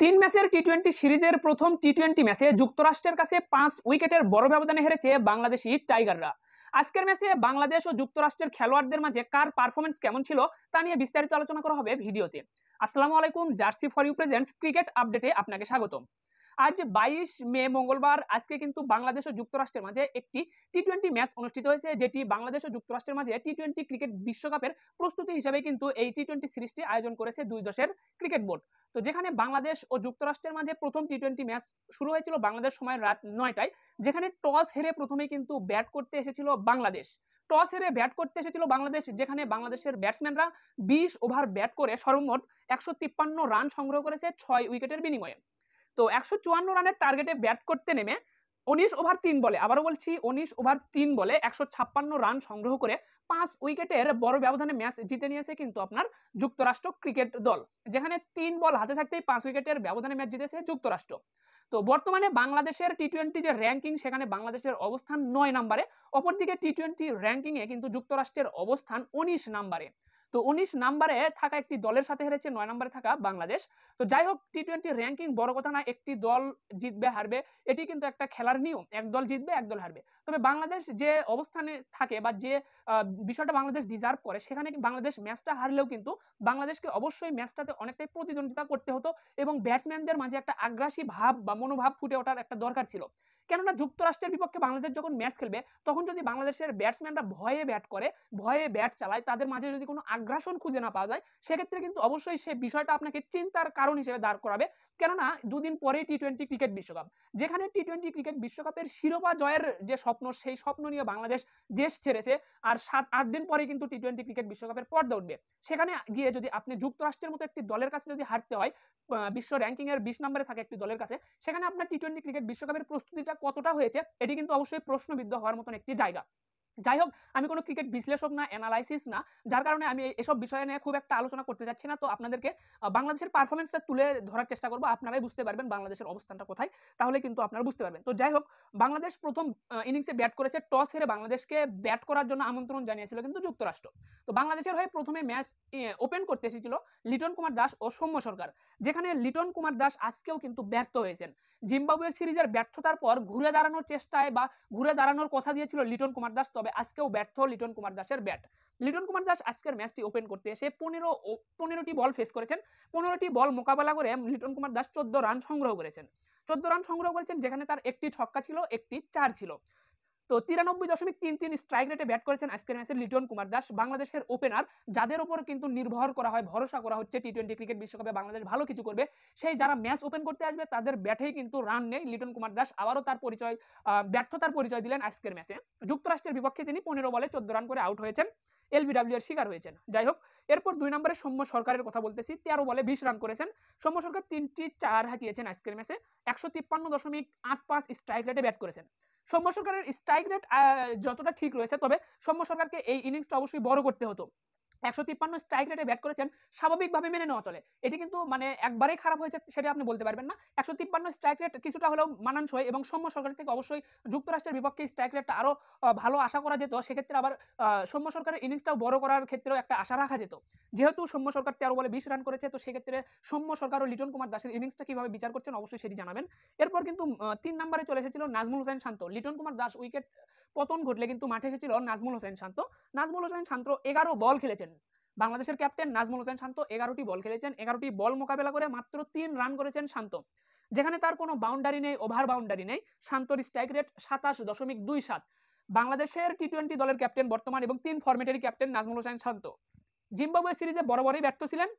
তিন ম্যাচের টি-20 সিরিজের প্রথম টি-20 ম্যাচে যুক্তরাষ্ট্রের কাছে 5 উইকেটের বড় ব্যবধানে হেরেছে বাংলাদেশি টাইগাররা। আজকের ম্যাচে বাংলাদেশ ও যুক্তরাষ্ট্রের খেলোয়াড়দের মাঝে কার পারফরমেন্স কেমন ছিল তা নিয়ে বিস্তারিত আলোচনা করা হবে ভিডিওতে। আসসালামু আলাইকুম, Jersey for you presents cricket আপডেটে আপনাকে স্বাগতম। আজ 22 মে মঙ্গলবার আজকে কিন্তু বাংলাদেশ ও যুক্তরাষ্ট্রের মাঝে একটি টি-20 ম্যাচ অনুষ্ঠিত হয়েছে, যেটি বাংলাদেশ ও যুক্তরাষ্ট্রের মাঝে টি-20 ক্রিকেট বিশ্বকাপের প্রস্তুতি হিসেবে কিন্তু এই টি-20 সিরিজটি আয়োজন করেছে দুই দেশের ক্রিকেট বোর্ড। তো যেখানে বাংলাদেশ ও যুক্তরাষ্ট্রের মাঝে প্রথম টি-20 ম্যাচ শুরু হয়েছিল বাংলাদেশ সময় রাত 9টায়, যেখানে টস হেরে প্রথমে কিন্তু ব্যাট করতে এসেছিল বাংলাদেশ। টস হেরে ব্যাট করতে এসেছিল বাংলাদেশ, যেখানে বাংলাদেশের ব্যাটসম্যানরা 20 ওভার ব্যাট করে সর্বমোট 153 রান সংগ্রহ করেছে 6 উইকেটের বিনিময়ে। তো 154 রানের টার্গেটে ব্যাট করতে নেমে 19 ওভার 3 বলে, আবারও বলছি 19 ওভার 3 বলে 156 রান সংগ্রহ করে 5 উইকেটের বড় ব্যবধানে ম্যাচ জিতে নিয়েছে কিন্তু আপনার যুক্তরাষ্ট্র ক্রিকেট দল, যেখানে 3 বল হাতে থাকতেই 5 উইকেটের ব্যবধানে ম্যাচ জিতেছে যুক্তরাষ্ট্র। তো বর্তমানে বাংলাদেশের টি-20 যে র্যাঙ্কিং, সেখানে বাংলাদেশের অবস্থান 9 নম্বরে, অপরদিকে টি-20 র্যাঙ্কিং এ কিন্তু যুক্তরাষ্ট্রের অবস্থান 19 নম্বরে। তো 19 নম্বরে থাকা একটি দলের সাথে হেরেছে 9 নম্বরে থাকা বাংলাদেশ। তো যাই হোক, টি-20 র্যাঙ্কিং বড় কথা না, একটি দল জিতবে হারবে এটি কিন্তু একটা খেলার নিয়ম, এক দল জিতবে এক দল হারবে। তবে বাংলাদেশ যে অবস্থানে থাকে বা যে বিষয়টা বাংলাদেশ ডিজার্ভ করে, সেখানে বাংলাদেশ ম্যাচটা হারলেও কিন্তু বাংলাদেশকে অবশ্যই ম্যাচটাতে অনেকটাই প্রতিদ্বন্দ্বিতা করতে হতো এবং ব্যাটসম্যানদের মাঝে একটা আগ্রাসী ভাব বা মনোভাব ফুটে ওঠার একটা দরকার ছিল। কেননা যুক্তরাষ্ট্রের বিপক্ষে বাংলাদেশ যখন ম্যাচ খেলবে, তখন যদি বাংলাদেশের ব্যাটসম্যানরা ভয়ে ব্যাট করে, ভয়ে ব্যাট চালায়, তাদের মাঝে যদি কোনো আগ্রাসন খুঁজে না পাওয়া যায়, সেক্ষেত্রে কিন্তু অবশ্যই সে বিষয়টা আপনাকে চিন্তার কারণ হিসেবে দাঁড় করাবে। কেননা দুদিন পরেই টি-20 ক্রিকেট বিশ্বকাপ, যেখানে টি-20 ক্রিকেট বিশ্বকাপের শিরোপা জয়ের যে স্বপ্ন, সেই স্বপ্ন নিয়ে বাংলাদেশ দেশ ছেড়েছে। আর 7-8 দিন পরে কিন্তু টি-20 ক্রিকেট বিশ্বকাপের পর্দা উঠবে। সেখানে গিয়ে যদি আপনি যুক্তরাষ্ট্রের মতো একটি দলের কাছে যদি হারতে হয়, বিশ্ব র্যাঙ্কিং এর 20 নম্বরে থাকে একটি দলের কাছে, সেখানে আপনার টি-20 ক্রিকেট বিশ্বকাপের প্রস্তুতিটা কতটা হয়েছে এটি কিন্তু অবশ্যই প্রশ্নবিদ্ধ হওয়ার মতন একটি জায়গা। যাই হোক, আমি কোনো ক্রিকেট বিশ্লেষক না, অ্যানালাইসিস না, যার কারণে আমি এসব বিষয় নিয়ে খুব একটা আলোচনা করতে যাচ্ছি না। তো আপনাদেরকে বাংলাদেশের পারফরমেন্সটা তুলে ধরার চেষ্টা করবো, আপনারাই বুঝতে পারবেন বাংলাদেশের অবস্থানটা কোথায়, তাহলে কিন্তু আপনারা বুঝতে পারবেন। তো যাই হোক, বাংলাদেশ প্রথম ইনিংসে ব্যাট করেছে, টস হেরে বাংলাদেশকে ব্যাট করার জন্য আমন্ত্রণ জানিয়েছিল কিন্তু যুক্তরাষ্ট্র। তো বাংলাদেশের হয়ে প্রথমে ম্যাচ ওপেন করতে এসেছিল লিটন কুমার দাস ও সৌম্য সরকার, যেখানে লিটন কুমার দাস আজকেও কিন্তু ব্যর্থ হয়েছেন। জিম্বাবুয়ে সিরিজের ব্যর্থতার পর ঘুরে দাঁড়ানোর চেষ্টায় বা ঘুরে দাঁড়ানোর কথা দিয়েছিল লিটন কুমার দাস, তবে আজকেও ব্যর্থ লিটন কুমার দাসের ব্যাট। লিটন কুমার দাস আজকের ম্যাচটি ওপেন করতে এসে 15টি বল ফেস করেছেন। 15টি বল মোকাবেলা করে লিটন কুমার দাস 14 রান সংগ্রহ করেছেন। 14 রান সংগ্রহ করেছেন, যেখানে তার একটি ছক্কা ছিল, একটি 4 ছিল। তো 93.33 স্ট্রাইক রেটে ব্যাট করেছেন আজকের ম্যাচে লিটন কুমার দাস, বাংলাদেশের ওপেনার, যাদের উপর কিন্তু নির্ভর করা হয়, ভরসা করা হচ্ছে টি-20 ক্রিকেট বিশ্বকাপে বাংলাদেশ ভালো কিছু করবে, সেই যারা ম্যাচ ওপেন করতে আসবে তাদের ব্যাটেই কিন্তু রান নেই। লিটন কুমার দাস আবারও তার পরিচয়, ব্যর্থতার পরিচয় দিলেন আজকের ম্যাচে। যুক্তরাষ্ট্রের বিপক্ষে তিনি 15 বলে 14 রান করে আউট হয়েছেন, এলবিডব্লিউ এর শিকার হয়েছেন। যাই হোক, এরপর 2 নম্বরে সৌম্য সরকারের কথা বলতেছি, 13 বলে 20 রান করেছেন। সৌম্য সরকার 3টি 4 হাঁকিয়েছেন আজকের ম্যাচে, 153.85 স্ট্রাইক রেটে ব্যাট করেছেন। সৌম্য সরকারের স্ট্রাইক রেট যতটা ঠিক রয়েছে, তবে সৌম্য সরকারকে এই ইনিংসটা অবশ্যই বড় করতে হতো। 153 স্ট্রাইক রেটে ব্যাট করেছেন, স্বাভাবিকভাবে মেনে নেওয়া চলে। এটি কিন্তু মানে একবারেই খারাপ হয়েছে সেটা আপনি বলতে পারবেন না। 153 স্ট্রাইক রেট কিছুটা হলেও মানানসই, এবং সৌম্য সরকার থেকে অবশ্যই যুক্তরাষ্ট্রের বিপক্ষে স্ট্রাইক রেটটা আরো ভালো আশা করা যেত। সেক্ষেত্রে আবার সৌম্য সরকারের ইনিংসটাও বড় করার ক্ষেত্রেও একটা আশা রাখা যেত। যেহেতু সৌম্য সরকার 13 বলে 20 রান করেছে, তো সেক্ষেত্রে সৌম্য সরকার ও লিটন কুমার দাসের ইনিংসটা কিভাবে বিচার করছেন অবশ্যই সেটি জানাবেন। এরপর কিন্তু 3 নম্বরে চলে এসেছিল নাজমুল হোসেন শান্ত। লিটন কুমার দাস উইকেট পতন ঘটলে কিন্তু মাঠে এসেছিল নাজমুল হোসেন শান্ত। নাজমুল হোসেন শান্ত 11 বল খেলেছেন। বাংলাদেশের ক্যাপ্টেন নাজমুল হোসেন শান্ত 11টি বল খেলেছেন, 11টি বল মোকাবেলা করে মাত্র 3 রান করেছেন শান্ত, যেখানে তার কোনো বাউন্ডারি নেই, ওভার বাউন্ডারি নেই। শান্তর স্ট্রাইক রেট 27.27। বাংলাদেশের টি-20 দলের ক্যাপ্টেন বর্তমান এবং 3 ফরম্যাটেরই ক্যাপ্টেন নাজমুল হোসেন শান্ত। জিম্বাবুয়ে সিরিজে বরাবরই ব্যর্থ ছিলেন,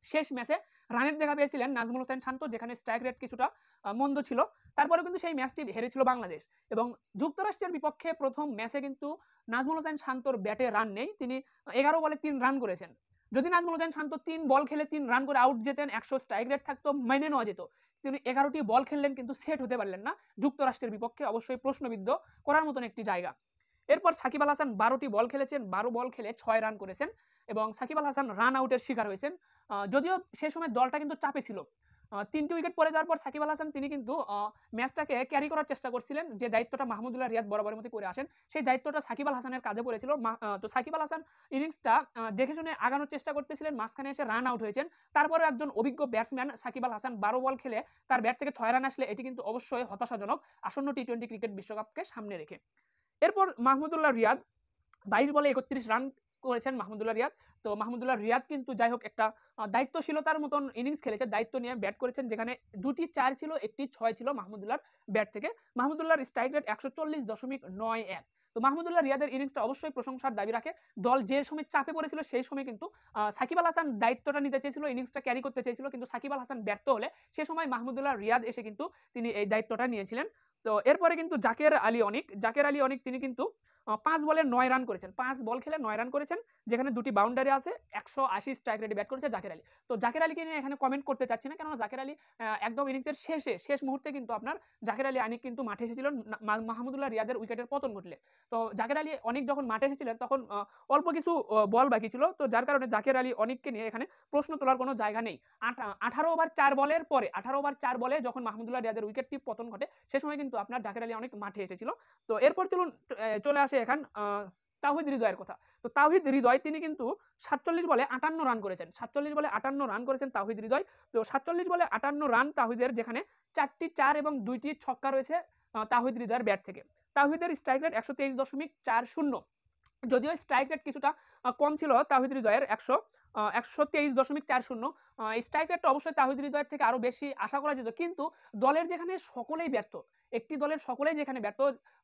শেষ ম্যাচে রানের দেখা পেয়েছিলেন নাজমুল হোসেন শান্ত, যেখানে স্ট্রাইক রেট কিছুটা মন্দ ছিল। তারপরে কিন্তু সেই ম্যাচটি হেরেছিল বাংলাদেশ। এবং যুক্তরাষ্ট্রের বিপক্ষে প্রথম ম্যাচে কিন্তু নাজমুল হোসেন শান্তর ব্যাটে রান নেই, তিনি 11 বলে 3 রান করেছেন। যদি নাজমুল হোসেন শান্ত 3 বল খেলে 3 রান করে আউট যেতেন, 100 স্ট্রাইক রেট থাকতো, মেনে নেওয়া যেত। তিনি 11টি বল খেললেন কিন্তু সেট হতে পারলেন না, যুক্তরাষ্ট্রের বিপক্ষে অবশ্যই প্রশ্নবিদ্ধ করার মতন একটি জায়গা। এরপর সাকিব আল হাসান 12টি বল খেলেছেন, 12 বল খেলে 6 রান করেছেন এবং সাকিব আল হাসান রান আউটের শিকার হয়েছেন। যদিও সে সময় দলটা কিন্তু চাপে ছিল, 3টি উইকেট পড়ে যাওয়ার পর সাকিব আল হাসান তিনি কিন্তু ম্যাচটাকে ক্যারি করার চেষ্টা করছিলেন, যে দায়িত্বটা মাহমুদুল্লাহ রিয়াদ বরাবরের মতো করে আসেন, সেই দায়িত্বটা সাকিব আল হাসানের কাঁধে পড়েছিল। তো সাকিব আল হাসান ইনিংসটা দেখে শুনে আগানোর চেষ্টা করতেছিলেন, মাঝখানে এসে রান আউট হয়েছেন। তারপরে একজন অভিজ্ঞ ব্যাটসম্যান সাকিব আল হাসান 12 বল খেলে তার ব্যাট থেকে 6 রান আসলে এটি কিন্তু অবশ্যই হতাশাজনক আসন্ন টি-20 ক্রিকেট বিশ্বকাপকে সামনে রেখে। এরপর মাহমুদুল্লাহ রিয়াদ 22 বলে 31 রান করেছেন মাহমুদুল্লাহ রিয়াদ। তো মাহমুদুল্লাহ রিয়াদ কিন্তু যাই হোক একটা দায়িত্বশীলতার মতন ইনিংস খেলেছে, দায়িত্ব নিয়ে ব্যাট করেছেন, যেখানে 2টি 4 ছিল, 1টি 6 ছিল মাহমুদুল্লাহর ব্যাট থেকে। মাহমুদুল্লাহর স্ট্রাইক রেট 140.91। তো মাহমুদুল্লাহ রিয়াদের ইনিংসটা অবশ্যই প্রশংসার দাবি রাখে। দল যে সময় চাপে পড়েছিল সেই সময় কিন্তু সাকিব আল হাসান দায়িত্বটা নিতে চেয়েছিল, ইনিংসটা ক্যারি করতে চেয়েছিল, কিন্তু সাকিব আল হাসান ব্যর্থ হলে সে সময় মাহমুদুল্লাহ রিয়াদ এসে কিন্তু তিনি এই দায়িত্বটা নিয়েছিলেন। তো এরপরে কিন্তু জাকের আলী অনিক তিনি কিন্তু 5 বলে 9 রান করেছেন, 5 বল খেলে 9 রান করেছেন, যেখানে 2টি বাউন্ডারি আছে, 180 স্ট্রাইক রেটে ব্যাট করেছে জাকের আলী। তো জাকের আলীকে নিয়ে এখানে কমেন্ট করতে চাচ্ছি না, কেননা জাকের আলী একদম ইনিংসের শেষ মুহূর্তে কিন্তু আপনার জাকের আলী অনিক কিন্তু মাঠে এসেছিলেন মাহমুদুল্লাহ রিয়াদের উইকেটের পতন ঘটলে। তো জাকের আলী অনিক যখন মাঠে এসেছিলেন তখন অল্প কিছু বল বাকি ছিল, তো যার কারণে জাকের আলী অনিককে নিয়ে এখানে প্রশ্ন তোলার কোনো জায়গা নেই। 18 ওভার 4 বলের পরে 18 ওভার 4 বলে যখন মাহমুদুল্লাহ রিয়াদের উইকেটটি পতন ঘটে সে সময় কিন্তু আপনার জাকের আলী অনিক মাঠে এসেছিল। তো এরপর চলে আসে এখন তাওহিদ হৃদয়ের কথা। তো তাওহিদ হৃদয় তিনি কিন্তু 47 বলে 58 রান করেছেন, 47 বলে 58 রান করেছেন তাওহিদ হৃদয়। তো 47 বলে 58 রান তাওহিদের, যেখানে 4টি 4 এবং 2টি ছক্কা রয়েছে তাওহিদ হৃদয়ের ব্যাট থেকে। তাওহিদের স্ট্রাইক রেট 123.40। যদিও স্ট্রাইক রেট কিছুটা কম ছিল তাওহিদ হৃদয়ের 123.40। স্ট্রাইক রেটটা অবশ্যই তাওহিদ হৃদয়ের থেকে আরো বেশি আশা করা যেত, কিন্তু দলের যেখানে সকলেই ব্যর্থ, একটি দলের সকলেই যেখানে ব্যর্থ,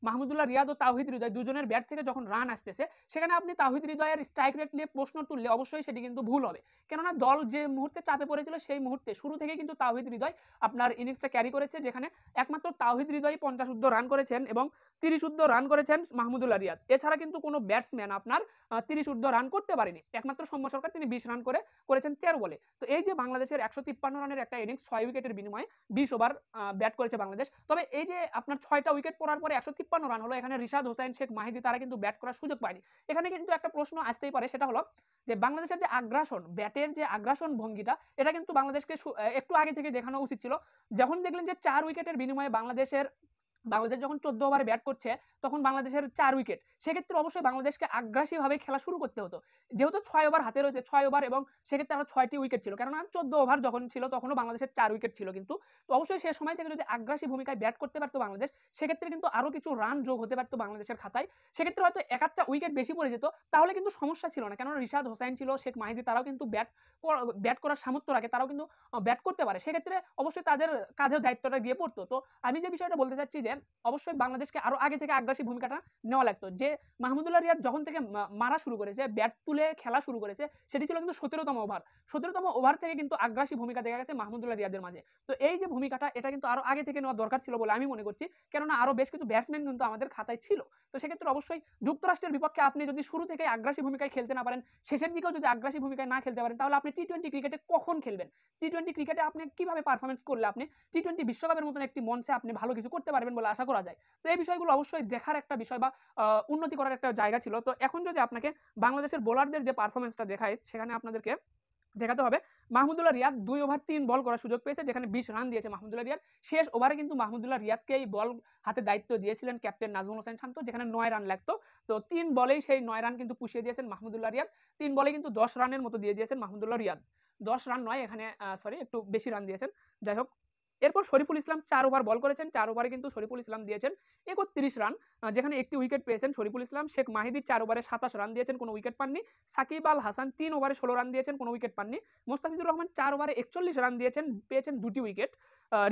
মাহমুদুল্লাহ রিয়াদ ও তাওহিদ হৃদয় দুজনের ব্যাট থেকে যখন রান আসতেছে, সেখানে আপনি তাওহিদ হৃদয়ের স্ট্রাইক রেট নিয়ে প্রশ্ন তুললে অবশ্যই সেটি কিন্তু ভুল হবে। কেননা দল যে মুহূর্তে চাপে পড়েছিল সেই মুহূর্তে শুরু থেকে কিন্তু তাওহিদ হৃদয় আপনার ইনিংসটা ক্যারি করেছে, যেখানে একমাত্র তাওহিদ হৃদয় 50 রান করেছেন এবং 30 রান করেছেন মাহমুদুল্লাহ রিয়াদ। এছাড়া কিন্তু কোনো ব্যাটসম্যান আপনার 30 রান করতে পারেনি। একমাত্র সৌম্য সরকার তিনি 20 রান করেছেন 13 বলে। তো এই যে বাংলাদেশের 153 রানের একটা ইনিংস 6 উইকেটের বিনিময়ে 20 ওভার ব্যাট করেছে বাংলাদেশ। তবে এই যে আপনার 6টা উইকেট পড়ার পরে 153 রান হলো, এখানে রিশাদ হোসেন, শেখ মাহিদি তারা কিন্তু ব্যাট করার সুযোগ পায়নি। এখানে কিন্তু একটা প্রশ্ন আসতেই পারে, সেটা হলো যে বাংলাদেশের যে আগ্রাসন, ব্যাটের যে আগ্রাসন ভঙ্গিটা, এটা কিন্তু বাংলাদেশকে একটু আগে থেকে দেখানো উচিত ছিল। যখন দেখলেন যে 4 উইকেটের বিনিময়ে বাংলাদেশ যখন 14 ওভারে ব্যাট করছে তখন বাংলাদেশের 4 উইকেট, সেক্ষেত্রে অবশ্যই বাংলাদেশকে আগ্রাসীভাবে খেলা শুরু করতে হতো। যেহেতু 6 ওভার হাতে রয়েছে, 6 ওভার এবং সেক্ষেত্রে আরো 6টি উইকেট ছিল, কেননা 14 ওভার যখন ছিল তখনও বাংলাদেশের 4 উইকেট ছিল, কিন্তু তো অবশ্যই সে সময় থেকে যদি আগ্রাসী ভূমিকায় ব্যাট করতে পারতো বাংলাদেশ, সেক্ষেত্রে কিন্তু আরো কিছু রান যোগ হতে পারতো বাংলাদেশের খাতায়। সেক্ষেত্রে হয়তো এক একটা উইকেট বেশি পড়ে যেত, তাহলে কিন্তু সমস্যা ছিল না, কেননা রিশাদ হোসেন ছিল, শেখ মাহিদি তারাও কিন্তু ব্যাট করার সামর্থ্য রাখে, তারাও কিন্তু ব্যাট করতে পারে। সেক্ষেত্রে অবশ্যই তাদের কাঁধে দায়িত্বটা গিয়ে পড়তো। তো আমি যে বিষয়টা বলতে চাচ্ছি যে অবশ্যই বাংলাদেশকে আরো আগে থেকে আগ্রাসী ভূমিকাটা নেওয়া লাগতো। যে মাহমুদুল্লাহ রিয়াদ যখন থেকে মারা শুরু করেছে, ব্যাট তুলে খেলা শুরু করেছে, সেটি ছিল কিন্তু 17তম ওভার। 17তম ওভার থেকে কিন্তু আগ্রাসী ভূমিকা দেখা গেছে মাহমুদুল্লাহ রিয়াদের মাঝে। তো এই যে ভূমিকাটা, এটা কিন্তু আরো আগে থেকে নেওয়া দরকার ছিল বলে আমি মনে করছি, কেননা আরো বেশ কিছু ব্যাটসম্যান কিন্তু আমাদের খাতায় ছিল। তো সেক্ষেত্রে অবশ্যই যুক্তরাষ্ট্রের বিপক্ষে আপনি যদি শুরু থেকে আগ্রাসী ভূমিকায় খেলতে না পারেন, শেষের দিকেও যদি আগ্রাসী ভূমিকায় না খেলতে পারেন, তাহলে আপনি টি-20 ক্রিকেটে কখন খেলবেন? টি-20 ক্রিকেটে আপনি কিভাবে পারফরমেন্স করলে আপনি টি-20 বিশ্বকাপের মতন একটি মঞ্চে আপনি ভালো কিছু করতে পারবেন বলে আশা করা যায়। তো এই বিষয়গুলো অবশ্যই দেখার একটা বিষয় বা উন্নতি করার একটা জায়গা ছিল। তো এখন যদি আপনাকে বাংলাদেশের বোলারদের যে পারফরমেন্সটা দেখায়, সেখানে আপনাদেরকে দেখাতে হবে মাহমুদুল্লাহ রিয়াদ 2 ওভার 3 বল করার সুযোগ পেয়েছে, যেখানে 20 রান দিয়েছে মাহমুদুল্লাহ রিয়াদ। শেষ ওভারে কিন্তু মাহমুদুল্লাহ রিয়াদকে এই বল হাতে দায়িত্ব দিয়েছিলেন ক্যাপ্টেন নাজমুল হোসেন শান্ত, যেখানে 9 রান লাগতো। তো 3 বলেই সেই 9 রান কিন্তু পুষিয়ে দিয়েছেন মাহমুদুল্লাহ রিয়াদ। 3 বলে কিন্তু 10 রানের মতো দিয়ে দিয়েছেন মাহমুদুল্লাহ রিয়াদ। 10 রান নয়, এখানে সরি একটু বেশি রান দিয়েছেন। যাই হোক, এরপর শরীফুল ইসলাম 4 ওভার বল করেছেন, 4 ওভারে কিন্তু শরীফুল ইসলাম দিয়েছেন 31 রান, যেখানে একটি উইকেট পেয়েছেন শরীফুল ইসলাম। শেখ মাহিদি 4 ওভারে 27 রান দিয়েছেন, কোনো উইকেট পাননি। সাকিব আল হাসান 3 ওভারে 16 রান দিয়েছেন, কোনো উইকেট পাননি। মোস্তাফিজুর রহমান 4 ওভারে 41 রান দিয়েছেন, পেয়েছেন 2টি উইকেট।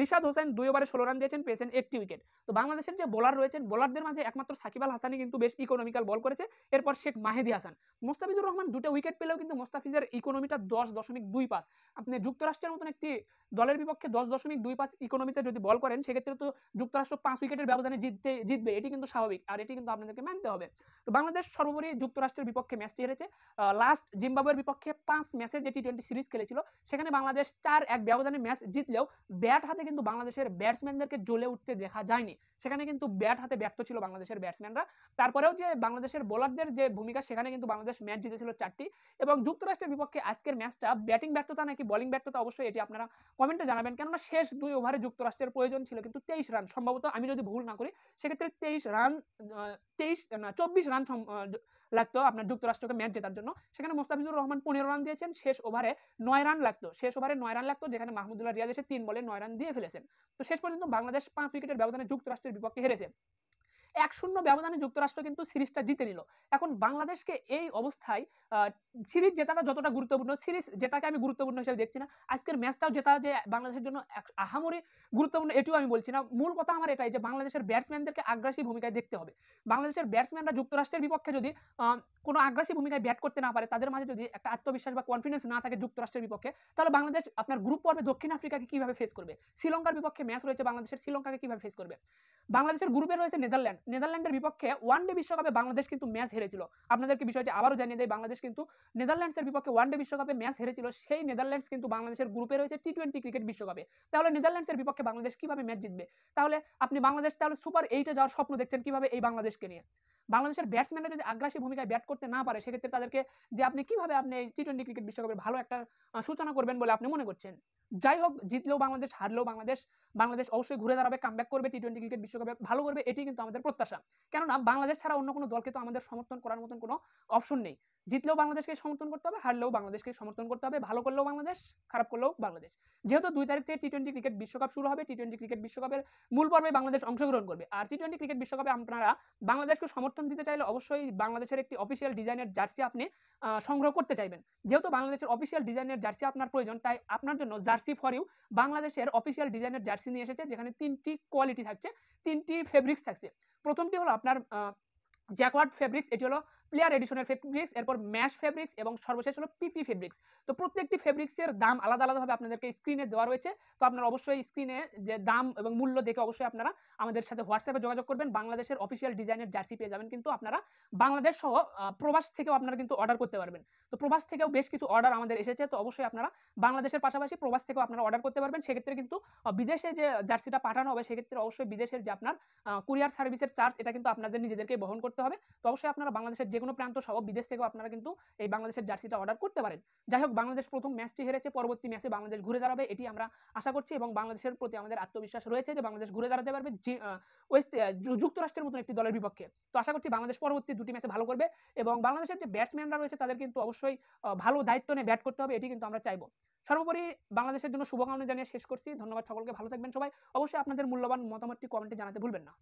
রিশাদ হোসেন 2 ওভারে 16 রান দিয়েছেন, পেয়েছেন 1টি উইকেট। তো বাংলাদেশের যে বোলার রয়েছেন, বোলারদের মাঝে একমাত্র সাকিব আল হাসানই কিন্তু বেশ ইকোনমিক্যাল বল করেছে, এরপর শেখ মাহিদি হাসান। মোস্তাফিজুর রহমান 2টা উইকেট পেলেও কিন্তু মোস্তাফিজের ইকোনমিটা 10.25। আপনি যুক্তরাষ্ট্রের মতন একটি দলের বিপক্ষে 10.25 ইকোনমিতে যদি বল করেন, সেক্ষেত্রে তো যুক্তরাষ্ট্র 5 উইকেটের ব্যবধানে জিতবে, এটি কিন্তু স্বাভাবিক, আর এটি কিন্তু আপনাদেরকে মানতে হবে। তো বাংলাদেশ সর্বোপরি যুক্তরাষ্ট্রের বিপক্ষে ম্যাচটি হেরেছে। লাস্ট জিম্বাবুয়ের বিপক্ষে 5 ম্যাচে যে টি-20 সিরিজ খেলেছিল, সেখানে বাংলাদেশ 4-1 ব্যবধানে ম্যাচ জিতলেও ব্যাট হাতে কিন্তু বাংলাদেশের ব্যাটসম্যানদেরকে জ্বলে উঠতে দেখা যায়নি, সেখানে কিন্তু ব্যাট হাতে ব্যর্থ ছিল বাংলাদেশের ব্যাটসম্যানরা। তারপরেও যে বাংলাদেশের বোলারদের যে ভূমিকা, সেখানে কিন্তু বাংলাদেশ ম্যাচ জিতেছিল 4টি। এবং যুক্তরাষ্ট্রের বিপক্ষে আজকের ম্যাচটা ব্যাটিং ব্যর্থতা নাকি বোলিং ব্যর্থতা, অবশ্যই এটি আপনারা কমেন্টে জানাবেন, কেননা শেষ 2 ওভারে যুক্তরাষ্ট্রের প্রয়োজন ছিল কিন্তু 23 রান, সম্ভবত আমি যদি ভুল না করি সেক্ষেত্রে 23 রান 24 রান লাগতো আপনার যুক্তরাষ্ট্রকে ম্যাচ জেতার জন্য। সেখানে মোস্তাফিজুর রহমান 15 রান দিয়েছেন, শেষ ওভারে 9 রান লাগতো, যেখানে মাহমুদুল্লাহ রিয়াদ এসে 3 বলে 9 রান দিয়ে ফেলেছেন। তো শেষ পর্যন্ত বাংলাদেশ 5 উইকেটের ব্যবধানে যুক্তরাষ্ট্রের বিপক্ষে হেরেছে। 1-0 ব্যবধানে যুক্তরাষ্ট্র কিন্তু সিরিজটা জিতে নিল। এখন বাংলাদেশকে এই অবস্থায় সিরিজ জেতাটা যতটা গুরুত্বপূর্ণ, সিরিজ জেতাকে আমি গুরুত্বপূর্ণ হিসেবে দেখছি না, আজকের ম্যাচটাও জেতা যে বাংলাদেশের জন্য আহামরি গুরুত্বপূর্ণ এটিও আমি বলছি না। মূল কথা আমার এটাই যে বাংলাদেশের ব্যাটসম্যানদেরকে আগ্রাসী ভূমিকায় দেখতে হবে। বাংলাদেশের ব্যাটসম্যানরা যুক্তরাষ্ট্রের বিপক্ষে যদি কোনো আগ্রাসী ভূমিকায় ব্যাট করতে না পারে, তাদের মাঝে যদি একটা আত্মবিশ্বাস বা কনফিডেন্স না থাকে যুক্তরাষ্ট্রের বিপক্ষে, তাহলে বাংলাদেশ আপনার গ্রুপ পর্বে দক্ষিণ আফ্রিকাকে কিভাবে ফেস করবে, শ্রীলঙ্কার বিপক্ষে ম্যাচ রয়েছে বাংলাদেশের, শ্রীলঙ্কাকে কিভাবে ফেস করবে। বাংলাদেশের গ্রুপে রয়েছে নেদারল্যান্ডের বিপক্ষে ওয়ানডে বিশ্বকাপে বাংলাদেশ কিন্তু ম্যাচ হেরেছিল। আপনাদেরকে বিষয়টি আবারও জানিয়ে দেয়, বাংলাদেশ কিন্তু নেদারল্যান্ডসের বিপক্ষে ওয়ানডে বিশ্বকাপে ম্যাচ হেরেছিল। সেই নেদারল্যান্ডস কিন্তু বাংলাদেশের গ্রুপে রয়েছে টি-20 ক্রিকেট বিশ্বকাপে। তাহলে নেদারল্যান্ডসের বিপক্ষে বাংলাদেশ কিভাবে ম্যাচ জিতবে? তাহলে আপনি বাংলাদেশ তাহলে সুপার 8-এ যাওয়ার স্বপ্ন দেখছেন কিভাবে এই বাংলাদেশকে নিয়ে? বাংলাদেশের ব্যাটসম্যানরা যদি আগ্রাসী ভূমিকায় ব্যাট করতে না পারে, সেক্ষেত্রে তাদেরকে যে আপনি কিভাবে আপনি এই টি-20 ক্রিকেট বিশ্বকাপের ভালো একটা সূচনা করবেন বলে আপনি মনে করছেন? যাই হোক, জিতলেও বাংলাদেশ, হারলেও বাংলাদেশ অবশ্যই ঘুরে দাঁড়াবে, কামব্যাক করবে, টি-20 ক্রিকেট বিশ্বকাপে ভালো করবে, এটি কিন্তু আমাদের প্রত্যাশা। কেননা বাংলাদেশ ছাড়া অন্য কোনো দলকে তো আমাদের সমর্থন করার মতন কোনো অপশন নেই। জিতলেও বাংলাদেশকে সমর্থন করতে হবে, হারলেও বাংলাদেশকে সমর্থন করতে হবে, ভালো করলেও বাংলাদেশ, খারাপ করলেও বাংলাদেশ। যেহেতু 2 তারিখ থেকে টি-20 ক্রিকেট বিশ্বকাপ শুরু হবে, টি-20 ক্রিকেট বিশ্বকাপের মূল পর্বে বাংলাদেশ অংশগ্রহণ করবে। আর টি-20 ক্রিকেট বিশ্বকাপে আপনারা বাংলাদেশকে সমর্থন দিতে চাইলে অবশ্যই বাংলাদেশের একটি অফিসিয়াল ডিজাইনের জার্সি আপনি সংগ্রহ করতে চাইবেন। যেহেতু বাংলাদেশের অফিসিয়াল ডিজাইনের জার্সি আপনার প্রয়োজন, তাই আপনার জন্য জার্সি ফর ইউ বাংলাদেশের অফিসিয়াল ডিজাইনের জার্সি নিয়ে এসেছে, যেখানে 3টি কোয়ালিটি থাকছে, 3টি ফেব্রিক্স থাকছে। প্রথমটি হলো আপনার জ্যাকওয়ার্ড ফেব্রিক্স, এটি হলো প্লেয়ার এডিশনের ফেব্রিক্স, এরপর ম্যাশ ফেব্রিক্স এবং সর্বশেষ হলো পিপি ফেব্রিক্স। তো প্রত্যেকটি ফেব্রিক্সের দাম আলাদা আলাদাভাবে আপনাদেরকে স্ক্রিনে দেওয়া রয়েছে। তো আপনারা অবশ্যই স্ক্রিনে যে দাম এবং মূল্য দেখে অবশ্যই আপনারা আমাদের সাথে হোয়াটসঅ্যাপে যোগাযোগ করবেন। বাংলাদেশের অফিসিয়াল ডিজাইনের জার্সি পেয়ে যাবেন কিন্তু আপনারা বাংলাদেশ সহ প্রবাস থেকেও আপনারা কিন্তু অর্ডার করতে পারবেন। তো প্রবাস থেকেও বেশ কিছু অর্ডার আমাদের এসেছে, তো অবশ্যই আপনারা বাংলাদেশের পাশাপাশি প্রবাস থেকেও আপনারা অর্ডার করতে পারবেন। সেক্ষেত্রে কিন্তু বিদেশে যে জার্সিটা পাঠানো হবে, সেক্ষেত্রে অবশ্যই বিদেশের যে আপনার কুরিয়ার সার্ভিসের চার্জ, এটা কিন্তু আপনাদের নিজেদেরকে বহন করতে হবে। তো অবশ্যই আপনারা বাংলাদেশের যে কোনো প্রান্ত সহ বিদেশ থেকেও আপনারা কিন্তু এই বাংলাদেশের জার্সিটা অর্ডার করতে পারেন। যাই হোক, বাংলাদেশ প্রথম ম্যাচটি হেরেছে, পরবর্তী ম্যাচে বাংলাদেশ ঘুরে দাঁড়াবে, এটি আমরা আশা করছি এবং বাংলাদেশের প্রতি আমাদের আত্মবিশ্বাস রয়েছে যে বাংলাদেশ ঘুরে দাঁড়াতে পারবে যুক্তরাষ্ট্রের মতন একটি দলের বিপক্ষে। তো আশা করছি বাংলাদেশ পরবর্তী 2টি ম্যাচে ভালো করবে এবং বাংলাদেশের যে ব্যাটসম্যানরা রয়েছে তাদের কিন্তু অবশ্যই ভালো দায়িত্ব নিয়ে ব্যাট করতে হবে, এটি কিন্তু আমরা চাইবো। সর্বোপরি বাংলাদেশের জন্য শুভকামনা জানিয়ে শেষ করছি। ধন্যবাদ সকলকে, ভালো থাকবেন সবাই। অবশ্যই আপনাদের মূল্যবান মতামতটি কমেন্টে জানাতে ভুলবেন না।